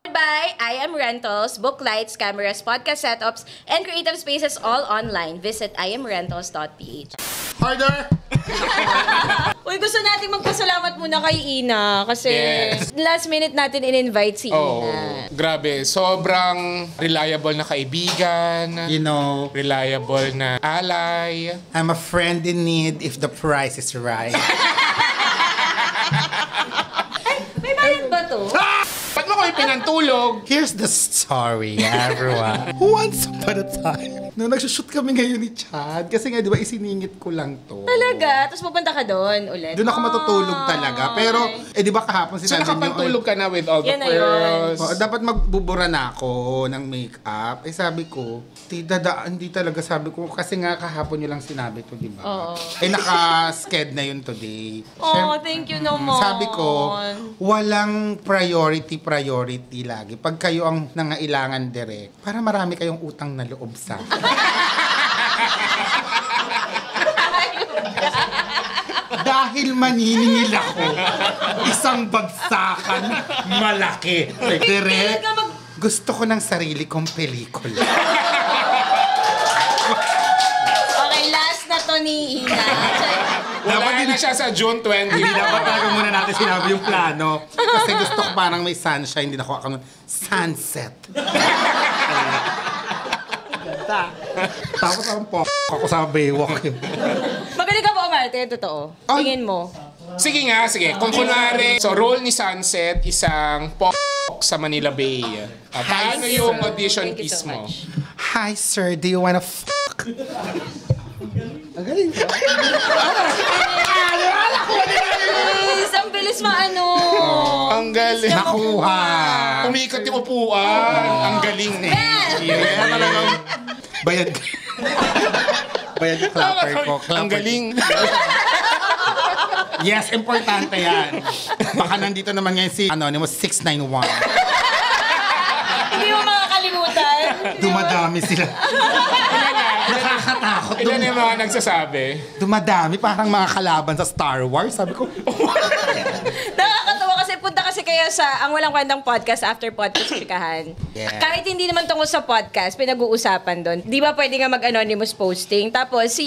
By I Am Rentals, book lights, cameras, podcast setups, and creative spaces all online. Visit imrentals.ph. Harder! Uy, gusto natin magpasalamat muna kay Ina kasi last minute natin in-invite si Ina. Grabe, sobrang reliable na kaibigan. You know, Reliable na ally. I'm a friend in need if the price is right. May bayad ba to? Ba't mo kami pinantulog? Here's the story, everyone. Once upon a time, nung nagsushoot kami ngayon ni Chad, kasi nga, di ba, isiningit ko lang to. Talaga? Tapos pupunta ka doon ulit? Doon ako matutulog talaga. Pero, di ba kahapon So sinabi niyo, nakapantulog ka na with all the Yan na yun. pearls. dapat magbubura na ako ng makeup. Sabi ko, hindi talaga sabi ko, kasi nga kahapon nyo lang sinabi to, di ba? Oo. Naka-sked na yun today. Oh, thank you naman. Sabi ko, walang priority lagi. Pag kayo ang nangailangan direct, para marami kayong utang na loob sa dahil maniningil ako, isang bagsakan malaki. Direct, gusto ko ng sarili kong pelikula. Okay, last na to ni Ina. Wala na siya sa June 20. Hindi dapat talaga muna natin sinabi yung plano. Kasi gusto ko parang may sunshine, hindi na ako sunset. Ganda. Tapos ako sa baywalk yun. Magaling ka ba, Omar? Totoo. Tingin mo. Sige nga, sige. Kung kunwari, so role ni Sunset, isang sa Manila Bay. Paano yung audition Thank you piece so mo? much. Hi sir, do you wanna Ang galing. Please, ang bilis maano. Ang galing. Nakuha. Umikot yung upuan. Ang galing. Yeah, talagang bayad. Bayad yung clapper ko. Ang galing. Yes, importante yan. Baka nandito naman ngayon si Anonymous 691. Hindi mo makakalimutan. Dumadami sila. Nakakatakot. Ilan yung mga nagsasabi? Dumadami, parang mga kalaban sa Star Wars. Sabi ko, Nakakatawa kasi punta kasi kayo sa ang walang kwentang podcast after podcast chikahan. Yeah. Kahit hindi naman tungkol sa podcast, pinag-uusapan doon. Di ba pwede nga mag-anonymous posting? Tapos si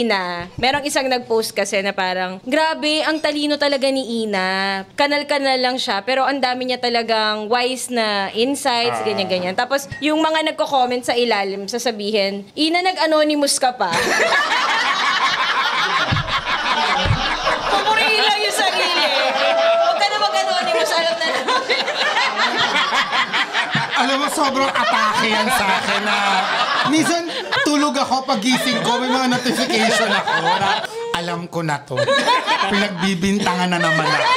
Ina, merong isang nag-post kasi na parang, grabe, ang talino talaga ni Ina. Kanal-kanal lang siya, pero ang dami niya talagang wise na insights, ganyan-ganyan. Tapos yung mga nagko-comment sa ilalim, sasabihin, Ina, nag-anonymous ka pa. Pumurila yung sarili. Huwag ka na mag-anonymous, alam na namin. alam mo, sobrang atake yan sa akin na minsan tulog ako, pagising ko, may mga notification ako na alam ko na to. Pinagbibintangan na naman ako.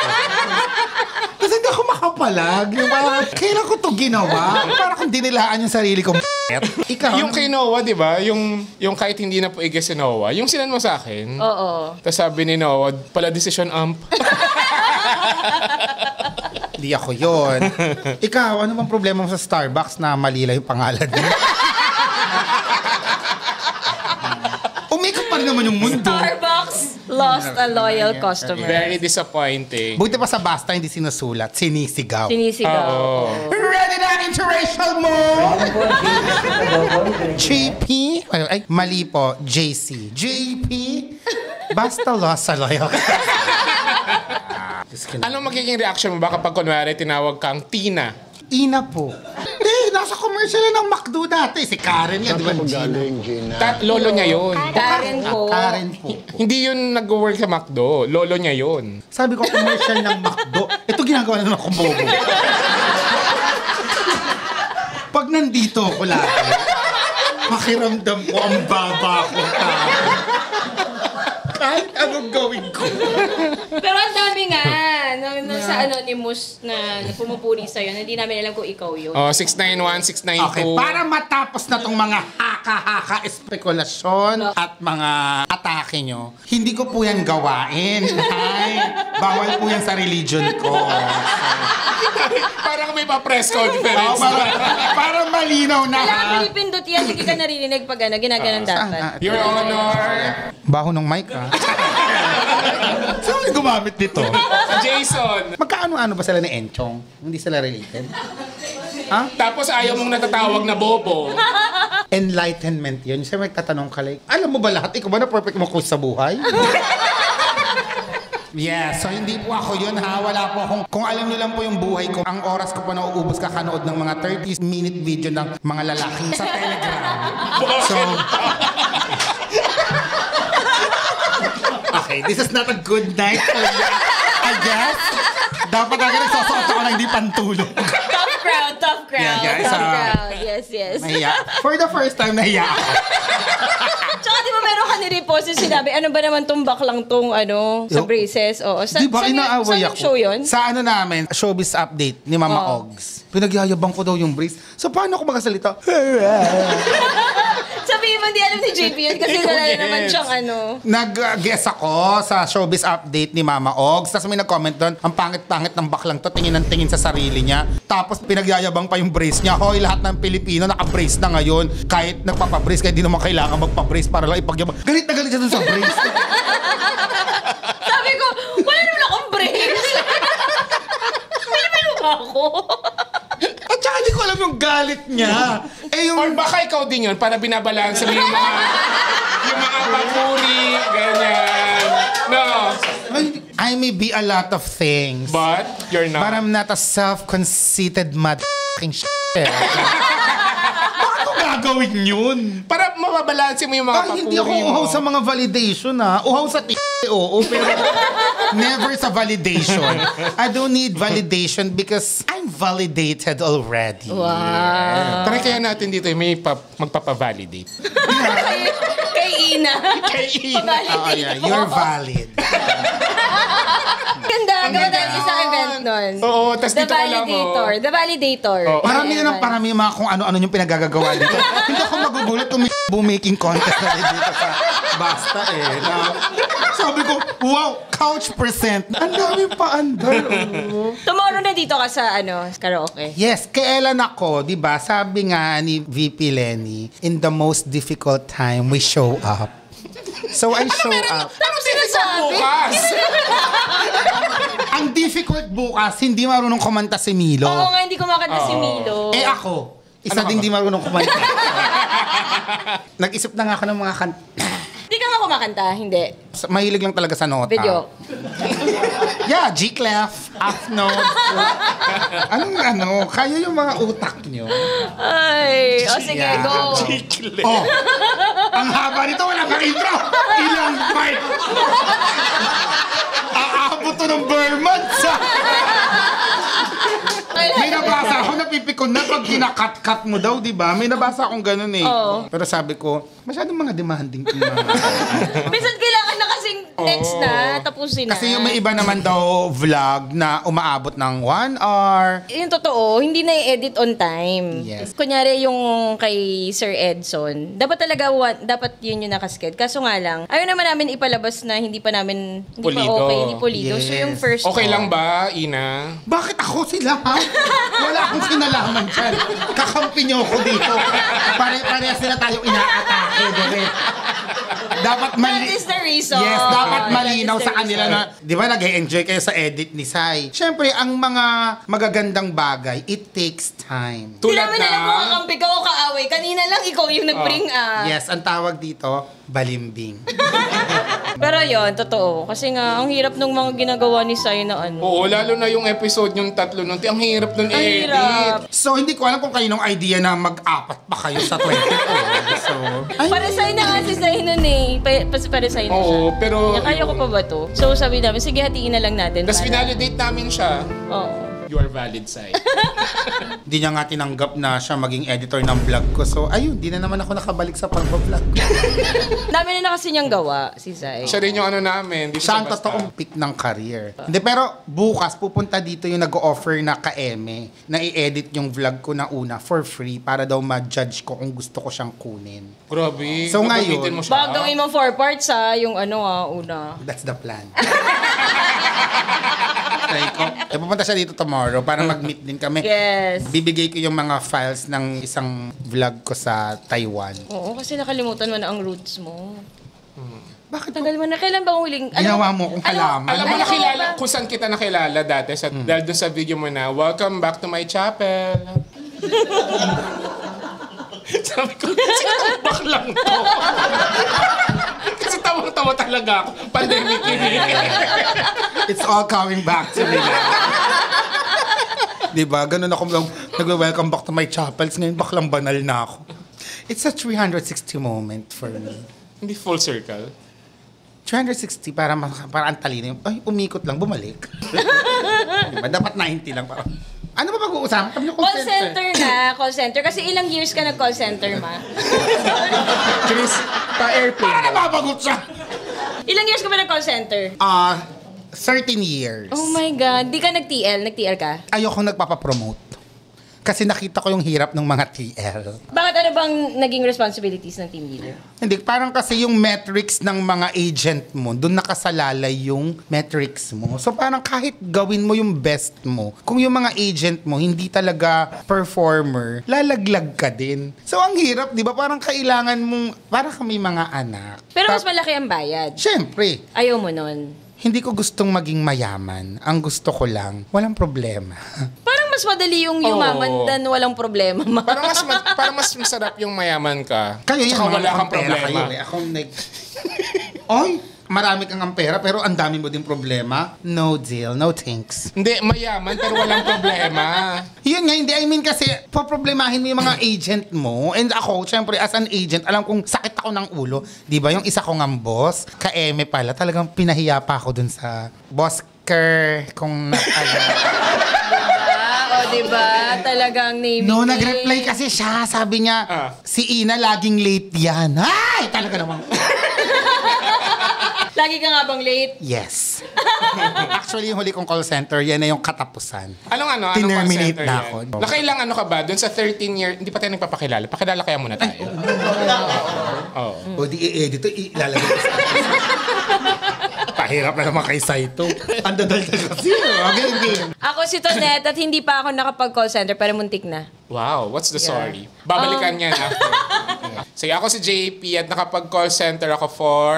Kasi hindi ako makapalag. Yung parang, kailan ko to ginawa? Parang kung dinilaan yung sarili ko. Ikaw? Yung kay Noah, di ba? Yung kahit hindi na po si Noah, yung sinan mo sa akin. Oo. Tapos sabi ni Noah, pala decision amp. Hindi ako yun. Ikaw, ano bang problema mo sa Starbucks na malila yung pangalan mo? Umikot pa rin naman yung mundo. Starbucks lost a loyal customer. Very disappointing. Buti pa sa basta hindi sinusulat, sinisigaw. Sinisigaw. Oo. Ready na interracial mo! JP? Ay, mali po. JC. JP? Basta lost sa loyal. Anong magiging reaction mo ba kapag kunwari tinawag kang Tina? Ina po. Hindi, nasa commercial ng McDo dati. Si Karen yan, di ba? Lolo niya yun. Karen po. Karen po. Hindi yun nag-work sa McDo. Lolo niya yun. Sabi ko, commercial ng McDo. Ito ginagawa na ng kumobo. Pag nandito ako lagi, pakiramdam ko ang baba ko tao. Kahit anong gawin ko. Pero ang dami nga. Sa anonymous na pumupuri sa'yo, hindi namin alam kung ikaw yun. Oh, 691, 692. Okay, para matapos na tong mga haka-haka espekulasyon at mga atake nyo, hindi ko po yan gawain. Ay, bawal po yan sa religion ko. Parang may pa-press conference. Para malinaw na. Kailangan pinipindot yan, hindi ka naririnig pag ginaganon dapat. Your Honor. Baho ng mic, ha? Sino yung gumamit dito? Jason. Magkaano-ano ba sila ni Enchong? Hindi sila related? Tapos ayaw mong natatawag na bobo. Enlightenment yun. Siyempre, tatanong ka like, alam mo ba lahat? Ikaw ba na perfect mo sa buhay? Yeah, so hindi po ako yun ha. Wala po akong, kung alam niyo lang po yung buhay ko, ang oras ko po na uubos kakanood ng mga 30-minute video ng mga lalaki sa Telegram. So, okay, this is not a good night for me, I guess. Dapat agad nagsusuot ako na hindi pantulog. Tough crowd. Yeah, guys, tough crowd. Yes. Nahiya. For the first time, nahiya ako. Tsaka di ba meron ka ni-repost yung sinabi, ano ba naman tong baklang tong sa braces? Oo. Di ba inaaway ako? Saan yung show yun? Sa ano namin, showbiz update ni Mama Ogs. Pinagyayabang ko daw yung brace. So paano ako magasalita? Sabihin mo, hindi alam ni JP yun kasi wala na naman siyang Nag-guess ako sa showbiz update ni Mama Ogs. Tapos may nag-comment doon, ang pangit-pangit ng baklang to, tingin ng tingin sa sarili niya. Tapos pinagyayabang pa yung brace niya. Hoy, lahat ng Pilipino naka-brace na ngayon. Kahit nagpapabrace, kahit di naman kailangan magpa-brace para lang ipagyabang. Galit na galit siya dun sa brace. Sabi ko, wala naman akong brace. Pilipino ba ako? At saka hindi ko alam yung galit niya. Or baka ikaw din yun para binabalansa mo yung mga papuri, ganyan. No. I may be a lot of things. But you're not. But I'm not a self-conceited motherfucking shit. Bakit ko gagawin yun? Para mababalansin mo yung mga papuri mo. Hindi ako uhaw sa mga validation ha. Uhaw sa oo, pero never sa validation. I don't need validation because I'm validated already. Wow. Try kaya natin dito may magpapavalidate. Kay Ina. Kay Ina. Oh, yeah. You're valid. Ganda. Gawa tayo isang event nun. Oo, tas The dito ka lang, Validator. The Validator. Oh. Parami na ng parami mga kung ano-ano yung pinagagagawa dito. Hindi ako magugulat kung may making contest na rin dito sa Basta sabi ko, wow, couch present. Ang dami pa andar. Tomorrow na dito ka sa karaoke. Yes, kailan ako, di ba? Sabi nga ni VP Lenny, in the most difficult time, we show up. So I show up. Anong sinasabi? Bukas. Ang difficult bukas, hindi marunong kumanta si Milo. Oo nga, hindi kumakanta si Milo. Ako, isa ding di marunong kumanta. Nag-isip na nga ako ng mga kanta. Hindi ka nga kumakanta, hindi. Mahilig lang talaga sa nota. Video. Yeah, G-clef, F-note. Kaya yung mga utak nyo. Ay, sige, Yeah. go. Oh, ang haba nito, walang ka-intro. Ilang part. Aabot to ng Burman sa... May nabasa ako, napipikon na pag kinakat-cut mo daw, di ba? May nabasa akong ganun eh. Oo. Pero sabi ko, masyadong mga demanding yung mga... Minsan kailangan na kasing next na, tapusin na. Kasi yung may iba naman daw vlog na umaabot ng 1 hour. Yung totoo, hindi na i-edit on time. Yes. Kunyari yung kay Sir Edson, dapat talaga dapat yun yung nakasked. Kaso nga lang, ayaw naman namin ipalabas na hindi pa Pulido. okay, hindi pulido. Yes. So yung first Okay lang ba, Ina? Bakit ako sila, ha? Wala akong kinalaman dyan. Kakampi niyo ako dito. Pare-parehas sila tayo inaatake. Dapat That is the reason. Yes, dapat That malinaw is the sa kanila reason. na, di ba nag-enjoy kayo sa edit ni Sai? Siyempre, ang mga magagandang bagay, it takes time. Hindi Tulad namin alam kung kakampi ka o kaaway. Kanina lang ikaw yung nag-bring up. Yes, ang tawag dito, balimbing. Pero yon totoo. Kasi nga, ang hirap nung mga ginagawa ni Sai na Oo, lalo na yung episode yung tatlo nun. Ang hirap nun Ang i-edit. hirap. So, hindi ko alam kung kayo nung idea na mag-apat pa kayo sa 24. So, Para Sai na nga si Sai nun eh. Para Sai na siya. Oo, pero... Kaya ko pa ba to? So sabi namin, sige hatiin na lang natin. Tapos para- finalidate namin siya. Oo. You are valid, Sai. Hindi niya nga tinanggap na siya maging editor ng vlog ko. So, ayun, di na naman ako nakabalik sa pag-vlog ko. Dami na kasi niyang gawa, si Sai. Siya rin yung namin. Dito Siya ang sa Basta. totoong pick ng career. Hindi, pero bukas pupunta dito yung nag-offer na ka-eme na i-edit yung vlog ko na una for free para daw ma-judge ko kung gusto ko siyang kunin. Grabe. So, Gagamitin ngayon- mo siya. Baka gawin mo 4 parts yung una. That's the plan. Pupunta siya dito tomorrow para mag-meet din kami. Yes. Bibigay ko yung mga files ng isang vlog ko sa Taiwan. Oo, kasi nakalimutan mo na ang roots mo. Bakit? Tagal mo na. Kailan ba huling... Ginawa mo akong halaman. Alam mo, Alam mo nakilala, ba? kung saan kita nakilala dati, dahil doon sa video mo na, welcome back to my chapel. Sabi ko, sino tong baklang to? Kasi tawang-tawa talaga ako. Pandemic yun eh. It's all coming back to me. Diba? Ganun ako lang nag-welcome back to my chapels. Ngayon baklang banal na ako. It's a 360 moment for me. Hindi full circle. 360 para ang talino yung, ay, umikot lang, bumalik. Diba? Dapat 90 lang. Para. Ano ba pag-uusapan? Call center na, call center. Kasi ilang years ka nag-call center, ma? Chris, pa-airplane. Para nababagot siya! Ilang years ka ba nag-call center? 13 years. Oh my God. Di ka nag-TL? Nag-TL ka? Ayokong nagpapapromote. Kasi nakita ko yung hirap ng mga TL. Bakit ano bang naging responsibilities ng team leader? Hindi, parang kasi yung metrics ng mga agent mo, doon nakasalalay yung metrics mo. So parang kahit gawin mo yung best mo, kung yung mga agent mo hindi talaga performer, lalaglag ka din. So ang hirap, di ba? Parang kailangan mong, parang kami mga anak. Pero mas malaki ang bayad. Siyempre, Ayaw mo nun. hindi ko gustong maging mayaman. Ang gusto ko lang, walang problema. Parang mas madali yung yumaman than walang problema, ma. Parang mas masarap yung mayaman ka. Kayo yan, Tsaka mga wala kang pera problema. kayo eh. Ako Oy, marami kang ang pera pero ang dami mo din problema. No deal, no thanks. Hindi, mayaman pero walang problema. Yun nga, hindi. I mean kasi, poproblemahin mo yung mga agent mo. And ako, syempre, as an agent, alam kong sakit ako ng ulo. Di ba? Yung isa kong ang boss, ka-eme pala, talagang pinahiya pa ako dun sa boss kung Diba? Talagang naming No, nag-reply kasi siya. Sabi niya, si Ina laging late yan. Ay! Talaga naman. Lagi ka nga bang late? Yes. Actually, yung huli kong call center, yan na yung katapusan. Anong Tinerminate call center na yan? ako. Nakailang ano ka ba? Doon sa 13 years, hindi pa tayo nagpapakilala. Pakilala kaya muna tayo. O di i-edit ito, ilalagay ko sa Pahirap na naman kay Saito. Ang dadal-dal kasi. Okay. Ako si Tonette at hindi pa ako nakapag-call center pero muntik na. Wow, what's the story? Babalikan yan after. Sige, ako si JP at nakapag-call center ako for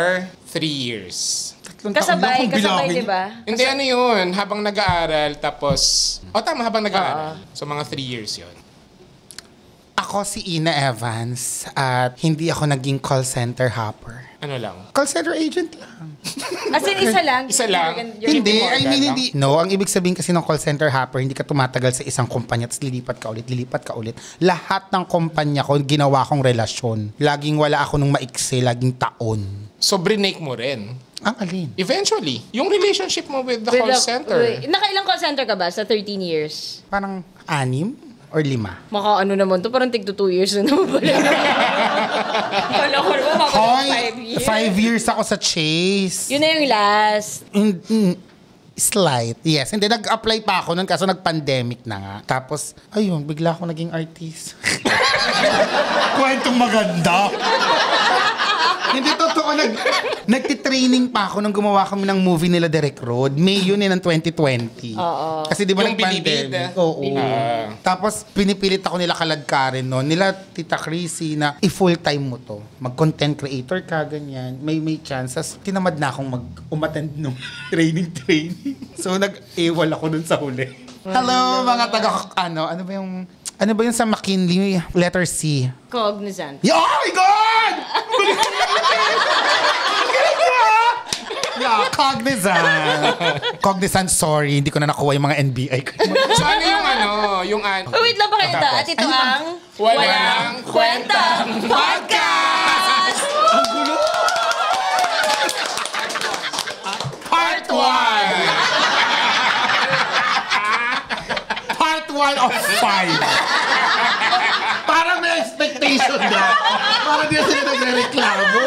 3 years. Kasabay, di ba? Hindi, ano yun? Habang nag-aaral, tapos... tama, habang nag-aaral. So, mga 3 years yun. Ako si Ina Evans at hindi ako naging call center hopper. Ano lang? Call center agent lang. As in, isa lang? Isa lang? Hindi, Morgan I mean, lang? hindi. No, ang ibig sabihin kasi ng call center hopper, hindi ka tumatagal sa isang kumpanya at lilipat ka ulit. Lahat ng kumpanya ko, ginawa kong relasyon. Laging wala ako nung maiksi, laging taon. So, brinake mo rin? Ang alin? Eventually, yung relationship mo with the call center. Nakailang call center ka ba sa 13 years? Parang 6 or 5. Maka ano naman to, parang tig to 2 years na naman pala. Kala ko naman, maka 5 years. 5 years ako sa Chase. Yun na yung last. Slight. Yes. Hindi, nag-apply pa ako nun kaso nag-pandemic na nga. Tapos, ayun, bigla ako naging artist. Kwentong maganda. Hindi totoo. Nagtitraining pa ako nung gumawa kami ng movie nila Derek Road. May yun ng 2020. Oo. Kasi di ba Yung nag-pandemic? Bilibid, Oo. Tapos pinipilit ako nila kaladkarin no. Nila Tita Chrissy na i-full-time mo to. Mag-content creator ka, ganyan. May chance. Tapos tinamad na akong mag-umattend nung training. So nag-ewal ako dun sa huli. Hello mga ano ba yung sa McKinley? Letter C. Cognizant. Oh my God! Yeah, Cognizant, sorry. Hindi ko na nakuha yung mga NBI. So, ano yung Wait lang pakita. At ito ang Walang Kwentang Podcast! Ang gulo! Part 1! Part 1 of 5. Parang may expectation na. Parang di sila nagre-reklamo.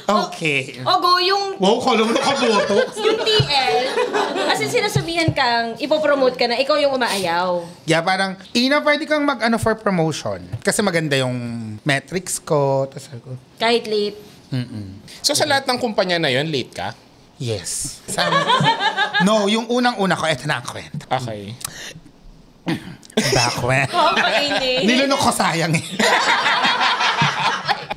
Okay. Ogo, yung Wow, kala mo nakaboto. yung TL, kasi sinasabihan kang ipopromote ka na ikaw yung umaayaw. Yeah, parang, Ina, pwede kang mag-ano for promotion. Kasi maganda yung metrics ko. Tapos ako, Kahit late. So, sa lahat ng kumpanya na yun, late ka? yes. No, yung unang-una ko, eto na ang kwento. Okay. Backwen. Kainin. Nilunok ko sayang eh.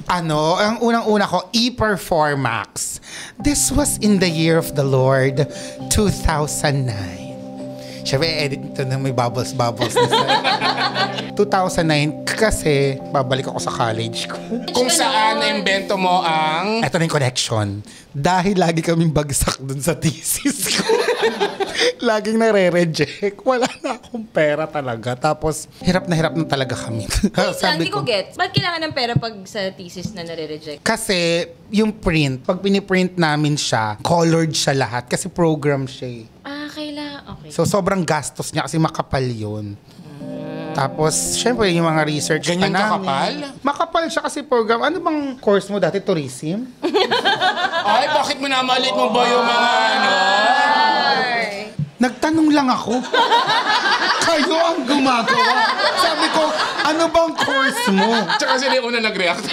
Ang unang-una ko, E-Performax. This was in the year of the Lord, 2009. Siyempre, edit ito na may bubbles na sa 2009, kasi babalik ako sa college ko. Kung saan na-invento mo ang... Ito na yung connection. Dahil lagi kaming bagsak dun sa thesis ko. Laging nare-reject. Wala na akong pera talaga. Tapos, hirap na talaga kami. Hindi ko get. Ba't kailangan ng pera pag sa thesis na nare-reject? Kasi, yung print, pag piniprint namin siya, colored siya lahat. Kasi program siya eh. Okay. So, sobrang gastos niya kasi makapal yun. Tapos, syempre, yung mga research Ganyan pa namin. kakapal? Makapal siya kasi program. Ano bang course mo dati? Tourism? Ay, bakit minamalit mo ba yung mga ano? Nagtanong lang ako. Kayo ang gumagawa. Sabi ko, ano bang course mo? Tsaka sila yung una nag-react.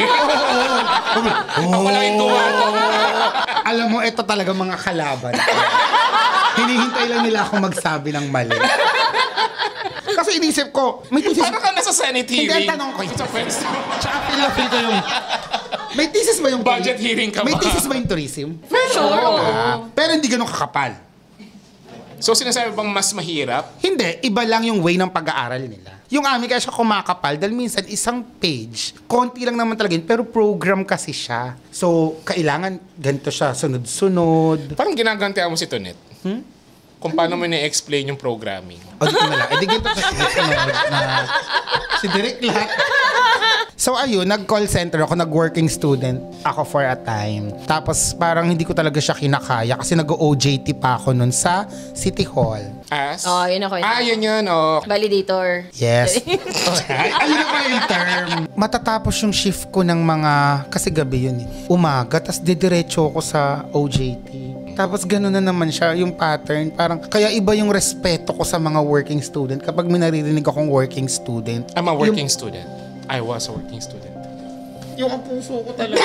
Ako lang yung tumatong. Alam mo, ito talaga mga kalaban. Hinihintay lang nila ako magsabi ng mali. Kasi inisip ko, may thesis... Parang ka nasa Senate hearing. Hindi, tanong ko. Sa first. Tsaka feel ko yung... May thesis ba yung... Budget hearing ka ba? May thesis ba yung tourism? Sure, Pero hindi ganun kakapal. So sinasabi bang mas mahirap? Hindi, iba lang yung way ng pag-aaral nila. Yung amin kaya siya kumakapal dahil minsan isang page, konti lang naman talaga yun, pero program kasi siya. So, kailangan ganito siya, sunod-sunod. Parang ginagantihan mo si Tonet. Kung paano mo na-explain yung programming. O, dito na lang. Ganito sa sunod na si Direk lahat. So ayun, nag-call center ako, nag-working student ako for a time. Tapos parang hindi ko talaga siya kinakaya kasi nag-OJT pa ako nun sa City Hall. As? Yun ako. Yun. Oh. Validator. Yes. Ayun na pa yung term. Matatapos yung shift ko ng mga, kasi gabi yun eh, umaga, tas didiretso ako sa OJT. Tapos gano'n na naman siya, yung pattern. Parang, kaya iba yung respeto ko sa mga working student kapag may naririnig akong working student. I'm a working student. I was a working student. Yung ang puso ko talaga.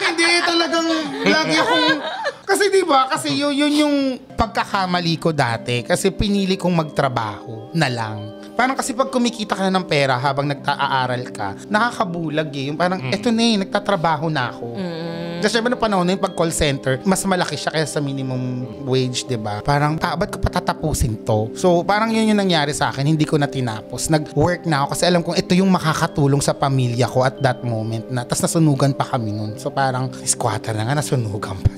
Hindi, talagang lagi akong... Kasi diba, kasi yun yung pagkakamali ko dati. Kasi pinili kong magtrabaho na lang. Parang kasi pag kumikita ka na ng pera habang nag-aaral ka, nakakabulag eh. Yung parang, eto na eh, nagtatrabaho na ako. Kasi syempre, panahon na yung pag-call center, mas malaki siya kaysa sa minimum wage, diba? Parang, ba't ko patatapusin to? So, parang yun yung nangyari sa akin, hindi ko na tinapos. Nag-work na ako kasi alam kong ito yung makakatulong sa pamilya ko at that moment na. Tapos nasunugan pa kami nun. So, parang, squatter na nga, nasunugan pa.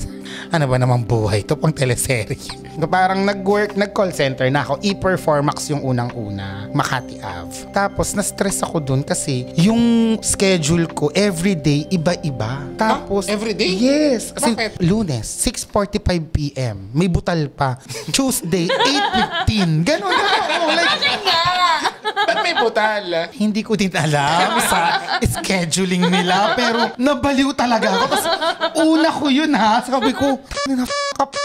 Ano ba namang buhay to, pang teleserye? Parang nag-call center na ako. E-Performax yung unang-una, Makati Ave. Tapos na-stress ako dun kasi yung schedule ko everyday iba-iba. Tapos everyday? Yes. Kasi Bakit? Lunes 6:45 PM. May butal pa. Tuesday 8:15. Ganon. Ba't may butal? Hindi ko din alam sa scheduling nila, pero nabaliw talaga ako. Tapos una ko yun ha. Sabi ko, fuck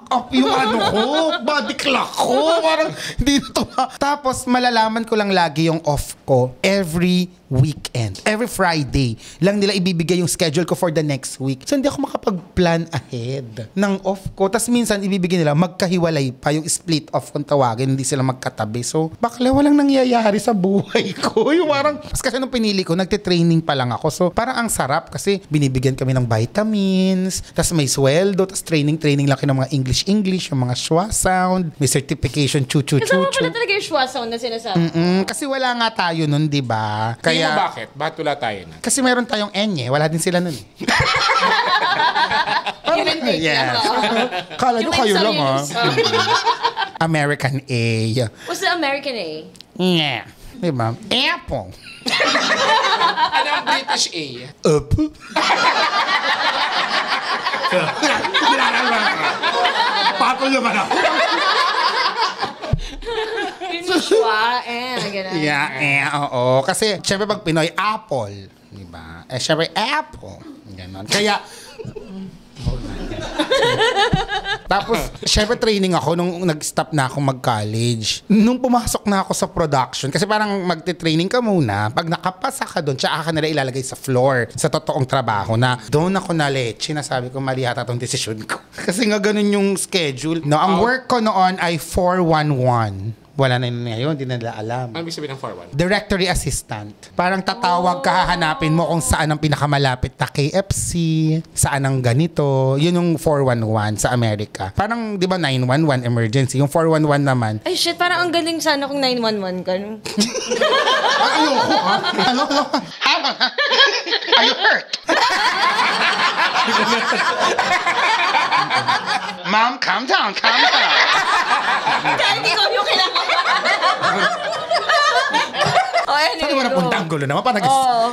up yung ano ko, body clock ko. Parang hindi na to. Tapos malalaman ko lang lagi yung off ko every weekend. Every Friday lang nila ibibigay yung schedule ko for the next week. So hindi ako makapag-plan ahead ng off ko. Tapos minsan ibibigay nila magkahiwalay pa yung split off kung tawagin. Hindi sila magkatabi. So bakla walang nangyayari sa buhay ko. Yung parang, kasi nung pinili ko, nagte-training pa lang ako. So parang ang sarap kasi binibigyan kami ng vitamins, tapos may sweldo, tapos training lang kayo ng mga English, yung mga schwa sound, may certification, Kasama pala talaga yung schwa sound na sinasabi. Kasi wala nga tayo nun, di ba? Kaya bakit? Bakit wala tayo na? Kasi meron tayong N wala din sila nun. Give and take lang. Kala nyo kayo lang ha. Use. American A. What's the American A? Yeah. Di ba? Apple. Ano ang British A? Up. Patol naman ako. Yung schwa, gano'n. Yeah, oo. Kasi, syempre pag Pinoy, Apple. Diba? Syempre, Apple. Ganon. Kaya, tapos, syempre training ako nung nag-stop na ako mag-college. Nung pumasok na ako sa production, kasi parang magte-training ka muna, pag nakapasa ka doon, tsaka ka nila ilalagay sa floor, sa totoong trabaho na doon ako na-leche, na sabi ko, mali yata tong desisyon ko. Kasi nga ganun yung schedule. No, ang work ko noon ay 4-1-1. Wala na yun ngayon, hindi nila alam. Ano ibig sabihin ng 4-1? Directory assistant. Parang tatawag ka, hahanapin mo kung saan ang pinakamalapit na KFC, saan ang ganito. Yun yung 411 sa Amerika. Parang, di ba, 911 emergency. Yung 411 naman. Ay shit, parang ang galing sana kung 911 ka. No? Ayoko, ha? Hello? Are you hurt? Mom, calm down. Kahit ikaw yung kinakabahan. Oh, anyway, Saan mo napunta ang gulo naman? Parang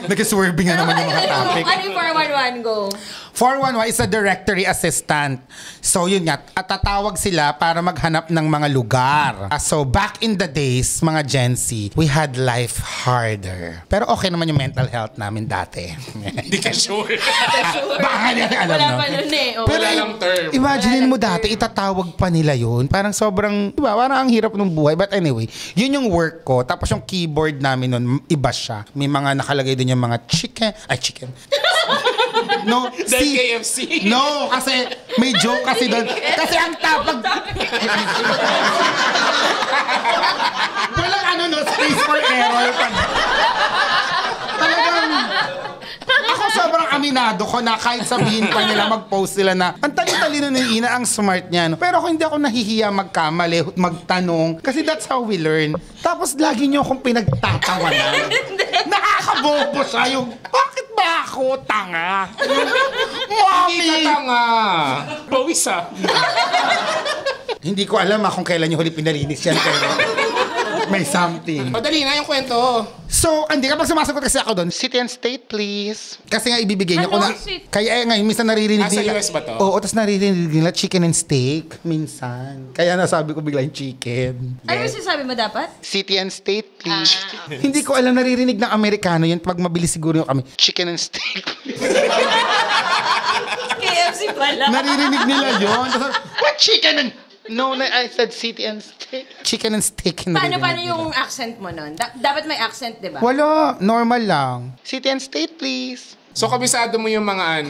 nag-swerving na naman yung mga topic. Ano yung 411 go? 411 is a directory assistant. So yun nga, at tatawag sila para maghanap ng mga lugar. So back in the days, mga Gen Z, we had life harder. Pero okay naman yung mental health namin dati. Hindi ka sure. Baka hindi natin alam, Wala no? pa nun eh. Oh. Wala lang term. Imagine mo dati, itatawag pa nila yun. Parang sobrang, di ba, parang ang hirap ng buhay. But anyway, yun yung work ko. Tapos yung keyboard namin nun, iba siya. May mga nakalagay dun yung mga chicken. No, KFC. No, kasi may joke kasi doon. Kasi ang tapag... Walang space for error. Talagang... Ako sobrang aminado ko na kahit sabihin pa nila, mag-post sila na ang talino ni Ina, ang smart niya. No? Pero ako hindi ako nahihiya magkamali, magtanong. Kasi that's how we learn. Tapos lagi niyo akong pinagtatawanan. Nakakabobo siya yung... Bakit ba ako tanga? Hindi ka tanga. Pawis Hindi ko alam kung kailan yung huli pinalinis yan, pero may something. O, dali na yung kwento. So, hindi kapag sumasagot kasi ako doon, city and state please. Kasi nga ibibigay niya ko na. City? Kaya ngayon, minsan naririnig Sa nila. US ba to? Oo, tapos naririnig nila chicken and steak. Minsan. Kaya nasabi ko bigla yung chicken. Ano yung sinasabi mo dapat? City and state please. Hindi ko alam, naririnig ng Amerikano yan. Pag mabilis siguro yung kami, chicken and steak. KFC pala. Naririnig nila yun. Tapos, what chicken and... No, I said city and steak. Chicken and steak. Paano yung accent mo nun? Dapat may accent, di ba? Wala, normal lang. City and state, please. So, kabisado mo yung mga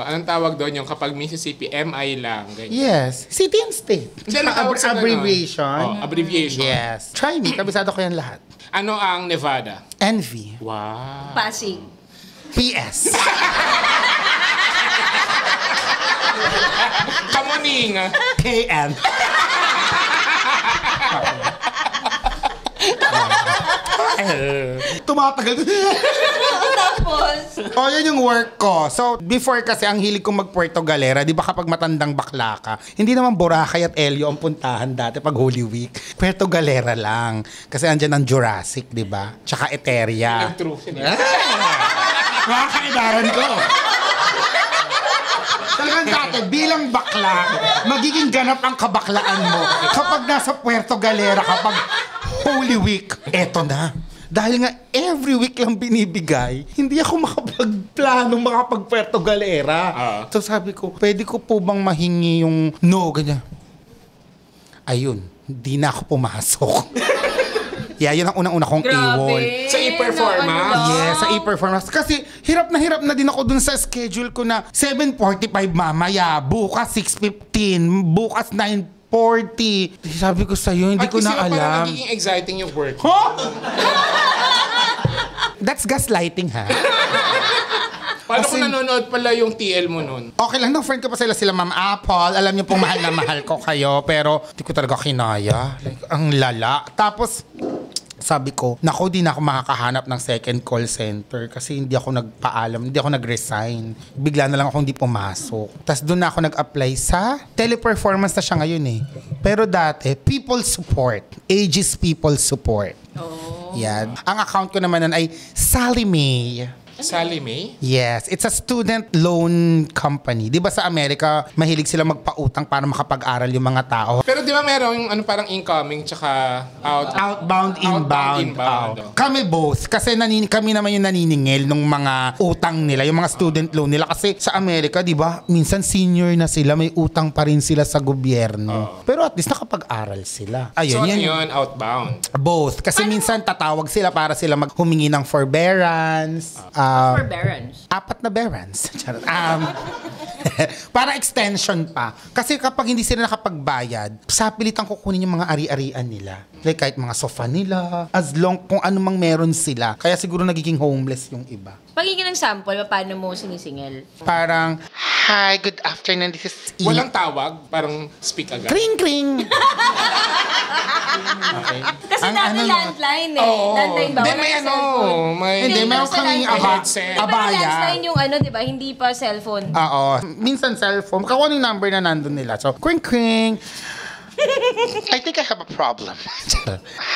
anong tawag doon, yung kapag Mississippi, MI lang. Ganyan. Yes, city and state. Hindi, ano tawag sa Abbreviation. Oh, abbreviation. Yes. Try me, kabisado ko yan lahat. Ano ang Nevada? Envy. Wow. Pasig. PS. Kamuning. KN. Tumatagal. Tapos, Yan yung work ko. So, before kasi ang hilig kong mag-Puerto Galera, di ba kapag matandang bakla ka, hindi naman Boracay at Elio ang puntahan dati pag Holy Week. Puerto Galera lang. Kasi andyan ang Jurassic, di ba? Tsaka Eteria. True. Mga kaidaran ko. Talagang dati, bilang bakla, magiging ganap ang kabaklaan mo kapag nasa Puerto Galera, kapag Holy Week. Eto na. Dahil nga, every week lang binibigay, hindi ako makapagplano makapag-Puerto Galera. So sabi ko, pwede ko po bang mahingi yung ganyan. Ayun, hindi na ako pumasok. Yun ang unang-una kong iwol. Sa e-performance? Yes, sa e-performance. Kasi hirap na din ako dun sa schedule ko na 7:45 mamaya, bukas 6:15, bukas 9:40. Sabi ko sa'yo, hindi ko na Parang alam. nagiging exciting yung work. Huh? That's gaslighting, ha? Paano Kasi- kung nanonood pala yung TL mo nun? Okay lang, no, friend ko pa sila Ma'am Apple. Alam niyo pong mahal na mahal ko kayo, pero di ko talaga kinaya. Like, ang lala. Tapos, sabi ko, naku, di na ako makakahanap ng second call center kasi hindi ako nagpaalam, hindi ako nag-resign. Bigla na lang ako hindi pumasok. Tapos doon na ako nag-apply sa teleperformance na siya ngayon eh. Pero dati, people support. Aegis people support. Yan. Ang account ko naman nun ay Sally Mae. Sally Mae? Yes, it's a student loan company. 'Di ba sa Amerika, mahilig sila magpautang para makapag-aral yung mga tao. Pero di ba meron yung parang incoming tsaka Outbound, inbound. inbound. Oo. Kami both. Kasi kami naman yung naniningil ng mga utang nila, yung mga student loan nila. Kasi sa Amerika, di ba, minsan senior na sila, may utang pa rin sila sa gobyerno. Pero at least nakapag-aral sila. Ayun, So yan. yun, outbound. Both. Kasi minsan tatawag sila para sila humingi ng forbearance. forbearance. 4 na berans. Charot. Para extension pa. Kasi kapag hindi sila nakapagbayad, sa pilitan kukunin yung mga ari-arian nila. Like kahit mga sofa nila, as long kung ano mang meron sila. Kaya siguro nagiging homeless yung iba. Pagiging ng sample, paano mo sinisingil? Parang, hi, good afternoon, this is Ina. Walang tawag, parang speak agad. Kring, kring! Okay. Kasi dati landline eh. Oo. Landline ba? Hindi, Wala may yung cellphone. may... Hindi, meron basta kang landline. headset. Pero abaya. landline yung ano, di ba? Hindi pa cellphone. Oo. Minsan cellphone. Kung ano yung number na nandun nila. So, kring, kring. I think I have a problem.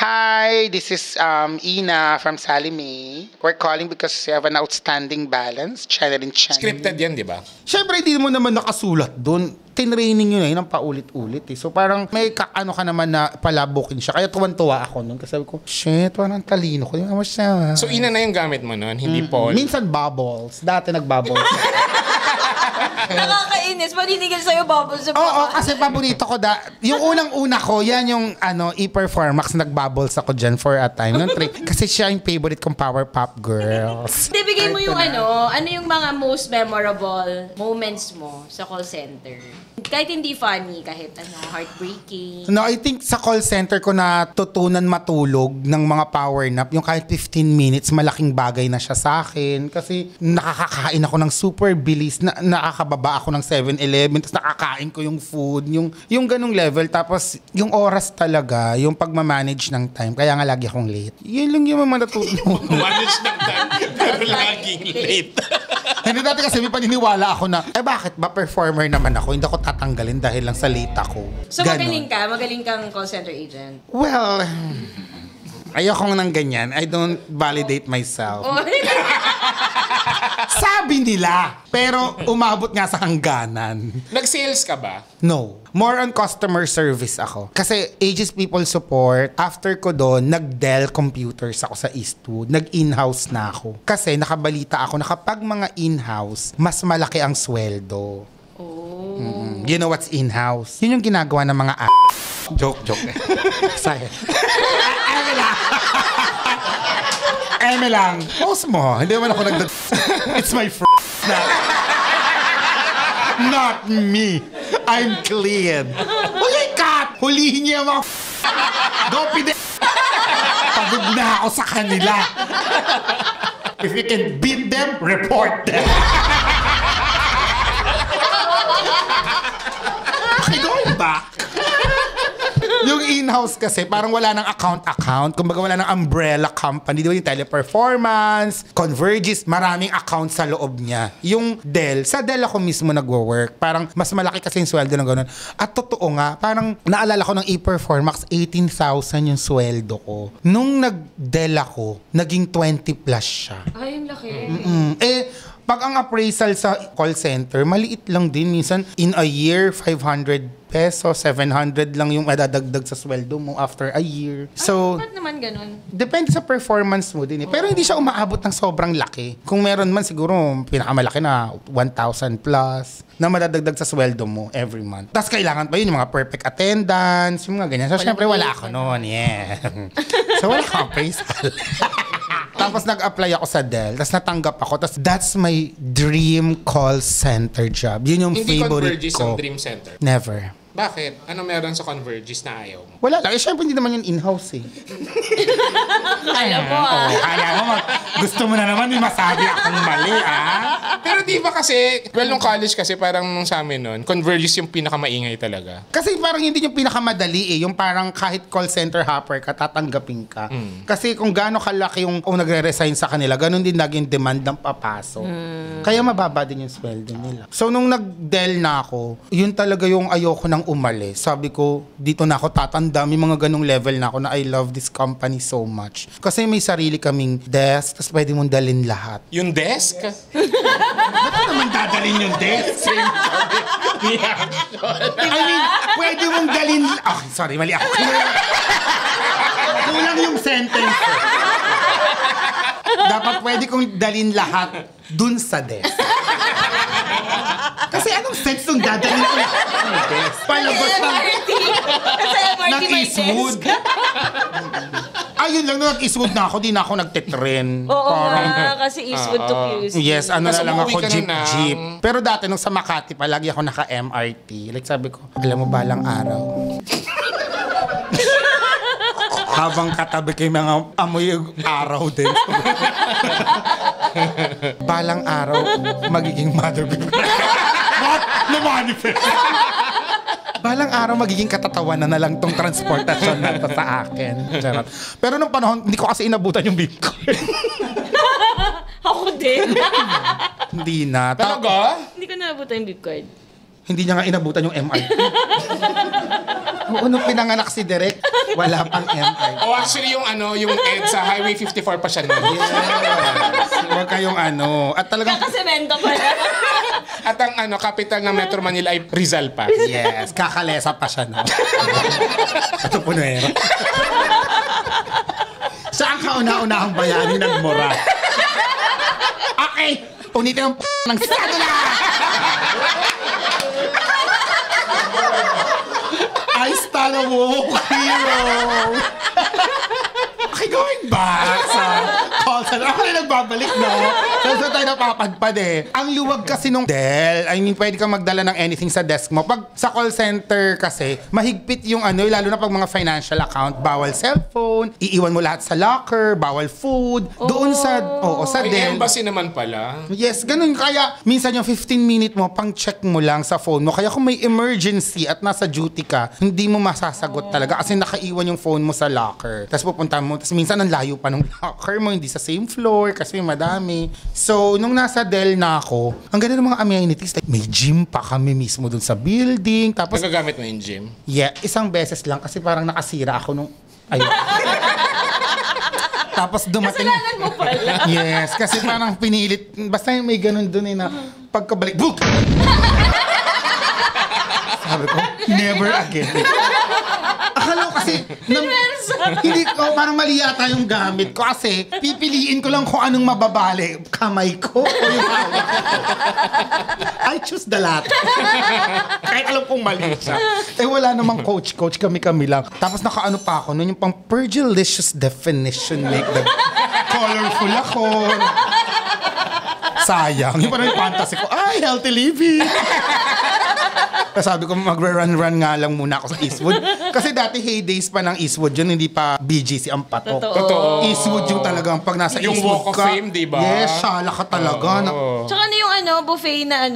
Hi, this is Ina from Sally Mae. We're calling because we have an outstanding balance. Channel. Scripted yan, di ba? Siyempre, hindi mo naman nakasulat doon. Tinraining yun ng paulit-ulit eh. So parang may ano ka naman na palabokin siya. Kaya tuwan-tuwa ako nun. Kasi sabi ko, shit, parang talino ko. Yung siya. So, Ina na yung gamit mo nun, hindi Paul. Minsan bubbles. Dati nagbubbles. Nakakainis. Maninigil sa'yo bubbles sa Oo, kasi paborito ko yung unang-una ko, yan yung e-performax, nagbubbles ako dyan for a time. Kasi siya yung favorite kong Power Pop Girls. Hindi, bigay mo yung ano yung mga most memorable moments mo sa call center? Kahit hindi funny, kahit heartbreaking. No, I think sa call center ko natutunan matulog ng mga power nap. Yung kahit 15 minutes, malaking bagay na siya sa akin. Kasi nakakakain ako ng super bilis, nakakababa ako ng 7-Eleven, tapos nakakain ko yung food, yung ganung level. Tapos yung oras talaga, yung pagmamanage ng time. Kaya nga lagi akong late. Yun lang yung mga natutunan. Manage ng time, pero laging late. Hindi dati kasi may paniniwala ako na, bakit ba performer naman ako? Hindi ako tatanggalin dahil lang sa late ako. So Ganon. magaling kang call center agent? Well, ayokong nang ganyan. I don't validate myself. Sabi nila. Pero umabot nga sa hangganan. Nag-sales ka ba? No. More on customer service ako. Kasi Aegis People Support, after ko doon, nag-Dell computers ako sa Eastwood. Nag-in-house na ako. Kasi nakabalita ako na kapag mga in-house, mas malaki ang sweldo. Oh. You know what's in-house? Yun yung ginagawa ng mga Joke. Sorry. Eme lang. Post mo. Hindi naman ako It's my na. Not me. I'm clean. Huli cut! Hulihin niya mga Gopi Pagod na ako sa kanila. If you can beat them, report them. Okay, going back. Yung in-house kasi, parang wala ng account. Kumbaga wala ng umbrella company. Di ba yung Teleperformance, Convergys, maraming account sa loob niya. Yung Dell, sa Dell ako mismo nagwo-work. Parang mas malaki kasi yung sweldo ng ganun. At totoo nga, parang naalala ko ng e-Performax, 18,000 yung sweldo ko. Nung nag-Dell ako, naging 20 plus siya. Ay, yung laki. Pag ang appraisal sa call center, maliit lang din. Minsan, in a year, 500 pesos, 700 lang yung madadagdag sa sweldo mo after a year. So, Ba't naman ganun? depende sa performance mo din eh. Pero hindi siya umaabot ng sobrang laki. Kung meron man siguro, pinakamalaki na 1,000 plus na madadagdag sa sweldo mo every month. Tapos kailangan pa yun, yung mga perfect attendance, yung mga ganyan. So, syempre, wala ako noon. Yeah. So, wala akong appraisal. Tapos nag-apply ako sa Dell, tapos natanggap ako, tapos that's my dream call center job. Yun yung Hindi favorite Convergys ko. ang dream center. Never. Bakit? Ano meron sa Convergys na ayaw mo? Wala lang. Syempre hindi naman yun in-house eh. Alam mo Kaya mo, gusto mo na naman, may masabi akong mali Pero di ba kasi, nung college kasi parang nung sa amin nun, Convergys yung pinakamaingay talaga. Kasi parang hindi yung pinakamadali eh. Yung parang kahit call center hopper ka, tatanggapin ka. Kasi kung gaano kalaki yung nagre-resign sa kanila, ganun din naging demand ng papasok. Kaya mababa din yung sweldo nila. So nung nag-Dell na ako, yun talaga yung ayoko nang umalis. Sabi ko, dito na ako tatanda. May mga ganung level na ako na I love this company so much. Kasi may sarili kaming desk, tapos pwede mong dalhin lahat. Yung desk? Ba't naman dadalhin yung desk? I mean, pwede mong dalhin... Okay, sorry, mali ako. Kulang yung sentence. Dapat pwede kong dalhin lahat dun sa desk. Kasi anong sense nung dadalhin ko lahat ng desk? Palabas ng Kasi MRT may Eastwood. desk. Ayun lang, nung nag-Eastwood na ako, di na ako nagtitrend. Oo nga, kasi Eastwood to QC. Yes, ano Tapos na lang umuwi ako, ka na jeep. ng- Pero dati, nung sa Makati pa, lagi ako naka-MRT. Like sabi ko, alam mo, balang araw. Habang katabi kay mga amoy araw din. Balang araw, magiging mother baby. What? Na-manifest. Balang araw, magiging katatawanan na lang tong transportasyon na to sa akin. Charot. Pero nung panahon, hindi ko kasi inabutan yung Bitcoin. Ako din. Hindi na. Talaga? Hindi ko naabutan yung Bitcoin. Hindi niya nga inabutan yung MRT. Oo, nung pinanganak si Derek, wala pang MRT. Oh, actually yung yung EDSA Highway 54 pa siya nun. Yes. Huwag kayong At talagang... Kakasemento pa na. At ang capital ng Metro Manila ay Rizal pa. Yes, kakalesa pa siya, no? Ito punero. Saan kauna-unahang bayani nagmura? Okay, unitin ang ng sadula! I stand a woke hero! Okay, going back sa call center. Ako na nagbabalik, no? So tayo napapadpad eh. Ang luwag kasi nung Dell, I mean, pwede kang magdala ng anything sa desk mo. Pag sa call center kasi, mahigpit yung lalo na pag mga financial account, bawal cellphone, iiwan mo lahat sa locker, bawal food. Doon sa May Dell. embassy naman pala. Yes, ganun. Kaya minsan yung 15-minute mo, pang-check mo lang sa phone mo. Kaya kung may emergency at nasa duty ka, hindi mo masasagot talaga kasi nakaiwan yung phone mo sa locker. Tapos pupunta mo, tapos minsan ang layo pa ng locker mo, hindi sa same floor kasi madami. So, nung nasa Dell na ako, ang ganda ng mga amenities. Like, may gym pa kami mismo dun sa building. Tapos, Nagagamit mo yung gym? yeah, isang beses lang kasi parang nakasira ako nung... Ayun. Tapos dumating... Kasalanan mo pala. Yes, kasi parang pinilit. Basta may ganun dun na pagkabalik, book! Sabi ko, never again. Akala ko kasi, hindi ko, parang mali yata yung gamit ko kasi pipiliin ko lang kung anong mababali. Kamay ko o yung hawak ko. I choose the latter. Kahit alam kong mali siya. Eh wala namang coach, kami lang. Tapos nakaano pa ako, nun yung pang Pergilicious definition, like the colorful ako. Sayang. Yung parang yung fantasy ko, ay, healthy living. Tapos sabi ko, magre-run nga lang muna ako sa Eastwood. Kasi dati heydays pa ng Eastwood yun, hindi pa BGC ang patok. Totoo. Eastwood yung talagang pag nasa Yung Eastwood Walk of ka. Fame, di ba? Yes, shala ka talaga. Tsaka yung buffet na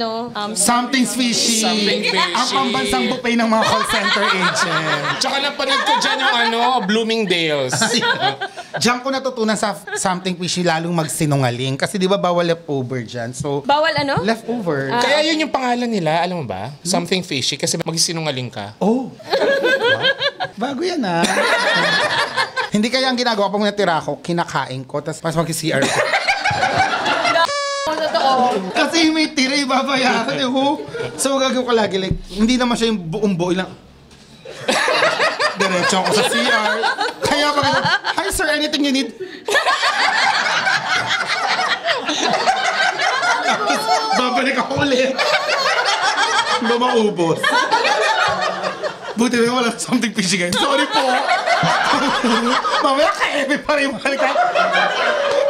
Something's fishy. Something fishy. Ang pambansang buffet ng mga call center agent. Tsaka napanood ko dyan yung Bloomingdale's. Diyan ko natutunan sa something fishy lalong magsinungaling. Kasi di ba bawal leftover dyan? So, bawal leftover. Kaya yun yung pangalan nila, alam mo ba? Something fishy kasi magsinungaling ka. Oh. Bago yan Hindi kaya ang ginagawa pag natira ako, kinakain ko, tapos mas mag-CR ko. Kasi may tira, ibabayaran So gagawin ko lagi, like, hindi naman siya yung buong buo lang. Diretso ako sa CR. Kaya pag, hi sir, anything you need? Tapos, babalik ako ulit. Maubos. Buti na wala something fishy guys. Sorry po. Mamaya ka-eme pa rin.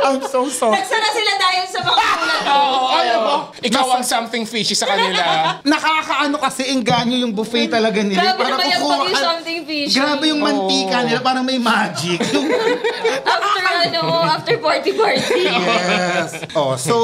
I'm so sorry. Nagsara sila dahil sa mga ulat. Ikaw ang something fishy sa kanila. Nakakaano kasi engganyo yung buffet talaga nila. Grabe naman yan pag yung something fishy. Grabe yung mantika nila. Parang may magic. After party. Yes. So,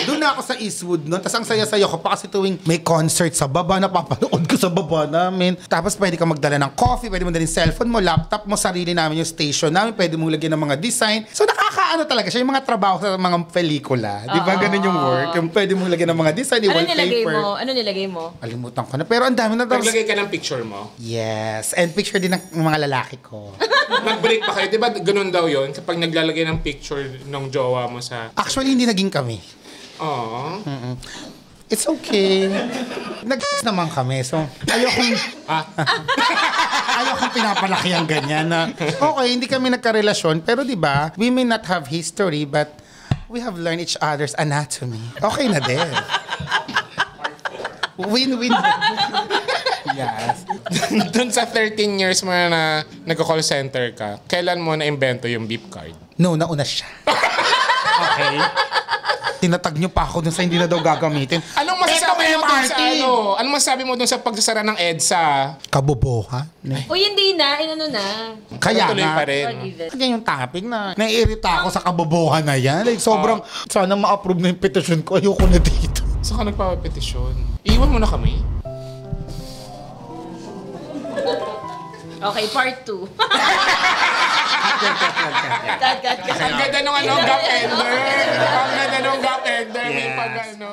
doon na ako sa Eastwood noon. Tapos ang saya-saya ko pa kasi tuwing may concert sa baba, napapanood ko sa baba namin. Tapos pwede ka magdala ng coffee, pwede mo dalhin cellphone mo, laptop mo, sarili namin yung station namin, pwede mo lagyan ng mga design. So nakakaano talaga siya, yung mga trabaho sa mga pelikula. Di ba ganun yung work? Yung pwede mo lagyan ng mga design, yung wallpaper. Ano nilagay mo? Alimutan ko na. Pero ang dami na. Naglagay ka ng picture mo. Yes. And picture din ng mga lalaki ko. Nag-break pa kayo. Di ba ganun daw yun? Kapag naglalagay ng picture ng jowa mo sa... Actually, hindi naging kami. Aww. It's okay. Nag-kiss naman kami. So, ayokong pinapalaki ang ganyan na, okay, hindi kami nagkarelasyon, pero di ba, we may not have history, but we have learned each other's anatomy. Okay na din. Win-win. Yes. Doon sa 13 years mo na nag-call center ka, kailan mo na-invento yung beep card? No, nauna siya. Okay? Tinatag niyo pa ako dun sa hindi na daw gagamitin. Anong masasabi Eto, mo dun sa MRT! ano? Anong masasabi mo dun sa pagsasara ng EDSA? Kabobohan. Uy, hindi na. Inano na. Kaya Tuloy nga. pa rin. Kaya yung topic na naiirita ako sa kabobohan na yan. Like, sobrang, sana ma-approve na yung petition ko. Ayoko na dito. Saan ka nagpapapetisyon? Iwan mo na kami. Okay, part 2. Cut. Ang ganda nung gap ender. Ang ganda nung gap ender. May pag ano.